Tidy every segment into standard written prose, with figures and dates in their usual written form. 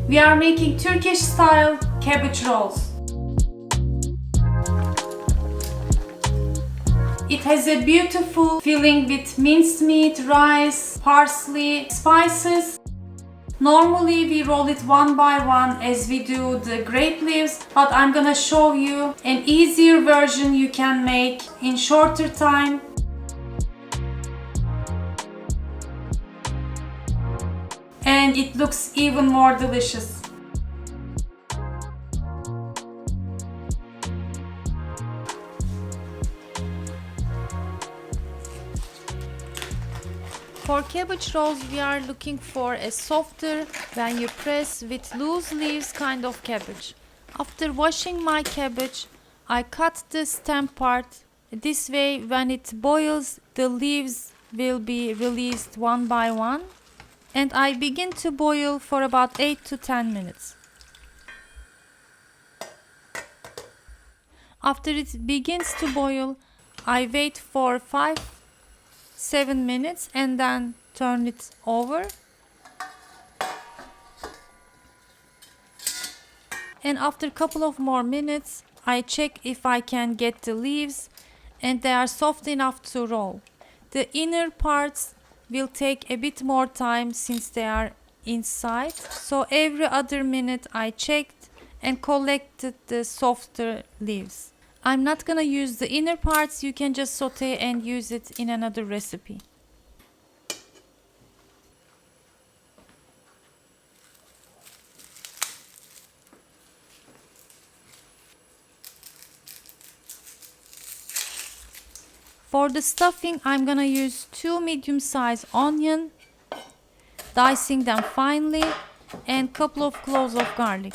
We are making Turkish style cabbage rolls. It has a beautiful filling with minced meat, rice, parsley, spices. Normally we roll it one by one as we do the grape leaves, but I'm gonna show you an easier version you can make in shorter time. And it looks even more delicious. For cabbage rolls, we are looking for a softer, when you press with loose leaves kind of cabbage. After washing my cabbage, I cut the stem part. This way, when it boils, the leaves will be released one by one. And I begin to boil for about 8 to 10 minutes. After it begins to boil, I wait for 7 minutes and then turn it over. And after a couple of more minutes, I check if I can get the leaves and they are soft enough to roll. The inner parts will take a bit more time since they are inside. So every other minute I checked and collected the softer leaves. I'm not gonna use the inner parts, you can just saute and use it in another recipe. For the stuffing, I'm gonna use 2 medium-sized onions, dicing them finely, and a couple of cloves of garlic.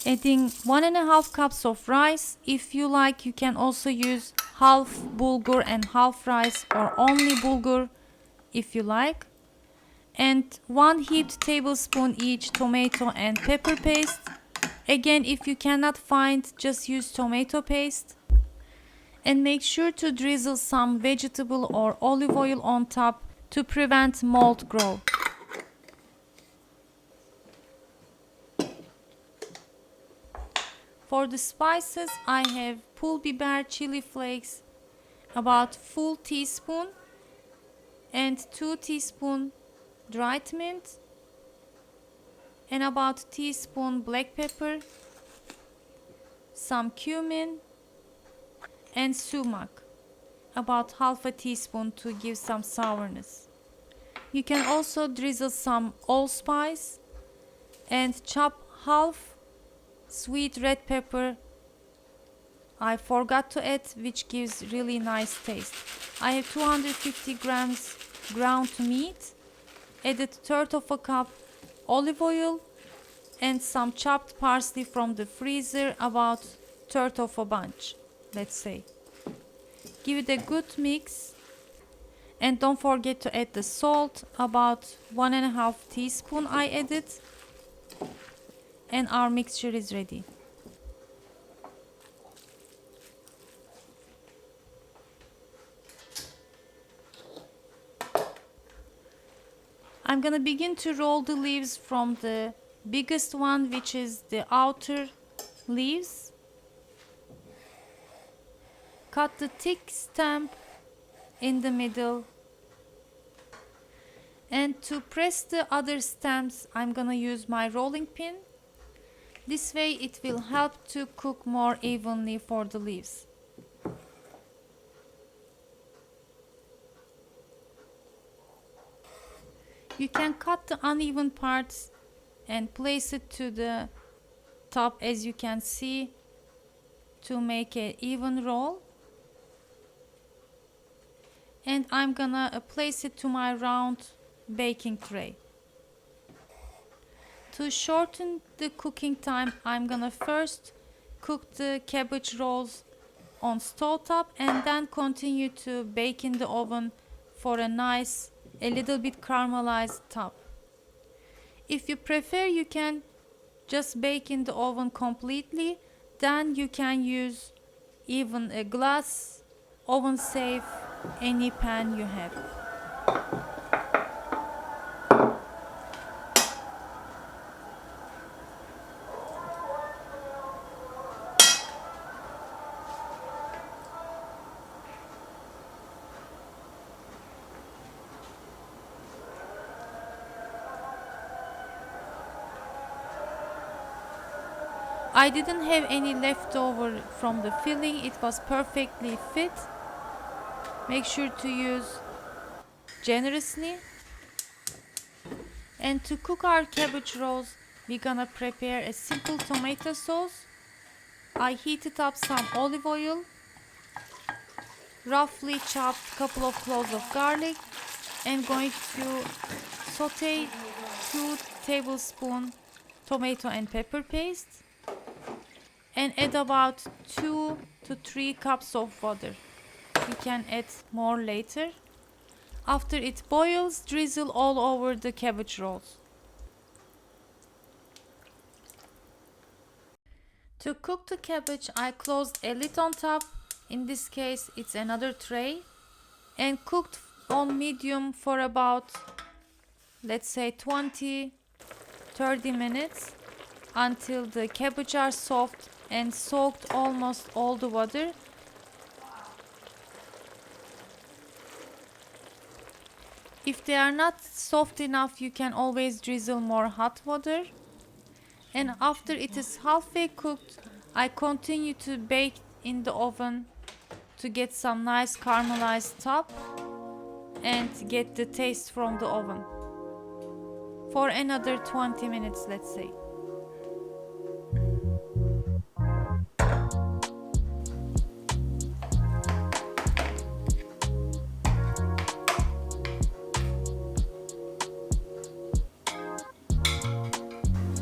Adding 1.5 cups of rice. If you like, you can also use half bulgur and half rice, or only bulgur if you like. And 1 heaped tablespoon each tomato and pepper paste. Again, if you cannot find, just use tomato paste. And make sure to drizzle some vegetable or olive oil on top to prevent mold growth. For the spices, I have pulbiber, chili flakes, about full teaspoon, and 2 teaspoon dried mint, and about teaspoon black pepper, some cumin, and sumac, about half a teaspoon to give some sourness. You can also drizzle some allspice and chop half sweet red pepper. I forgot to add, which gives really nice taste. I have 250 grams ground meat, added 1/3 of a cup olive oil, and some chopped parsley from the freezer, about 1/3 of a bunch, let's say. Give it a good mix, and don't forget to add the salt, about 1.5 teaspoon I added, and our mixture is ready. I'm gonna begin to roll the leaves from the biggest one, which is the outer leaves. Cut the thick stem in the middle. And to press the other stems, I'm gonna use my rolling pin. This way it will help to cook more evenly for the leaves. You can cut the uneven parts and place it to the top, as you can see, to make an even roll. And I'm gonna place it to my round baking tray. To shorten the cooking time, I'm gonna first cook the cabbage rolls on stove top and then continue to bake in the oven for a little bit caramelized top. If you prefer, you can just bake in the oven completely, then you can use even a glass oven safe any pan you have. I didn't have any leftover from the filling, it was perfectly fit. Make sure to use generously. And to cook our cabbage rolls, we're gonna prepare a simple tomato sauce. I heated up some olive oil, roughly chopped couple of cloves of garlic, and going to saute 2 tablespoons tomato and pepper paste, and add about 2 to 3 cups of water. You can add more later. After it boils, drizzle all over the cabbage rolls. To cook the cabbage, I closed a lid on top. In this case, it's another tray, and cooked on medium for about, let's say, 20-30 minutes until the cabbage are soft and soaked almost all the water. If they are not soft enough, you can always drizzle more hot water. And after it is halfway cooked, I continue to bake in the oven to get some nice caramelized top and get the taste from the oven for another 20 minutes, let's say.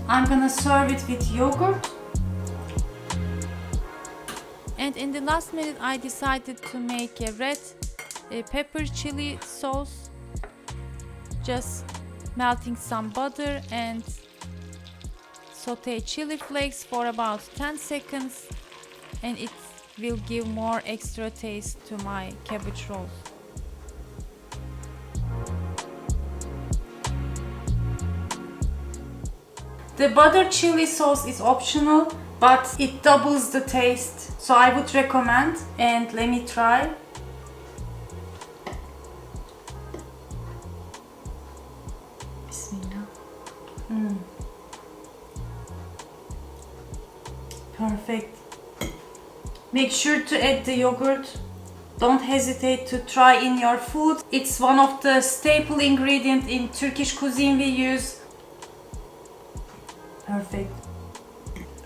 I'm gonna serve it with yogurt. And in the last minute I decided to make a red pepper chili sauce. Just melting some butter and saute chili flakes for about 10 seconds, and it will give more extra taste to my cabbage rolls. The butter chili sauce is optional, but it doubles the taste, so I would recommend. And let me try. Bismillah. Perfect. Make sure to add the yogurt. Don't hesitate to try in your food. It's one of the staple ingredients in Turkish cuisine we use. Perfect.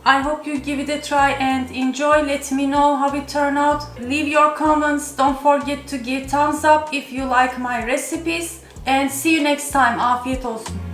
I hope you give it a try and enjoy. Let me know how it turned out. Leave your comments. Don't forget to give thumbs up if you like my recipes. And see you next time. Afiyet olsun.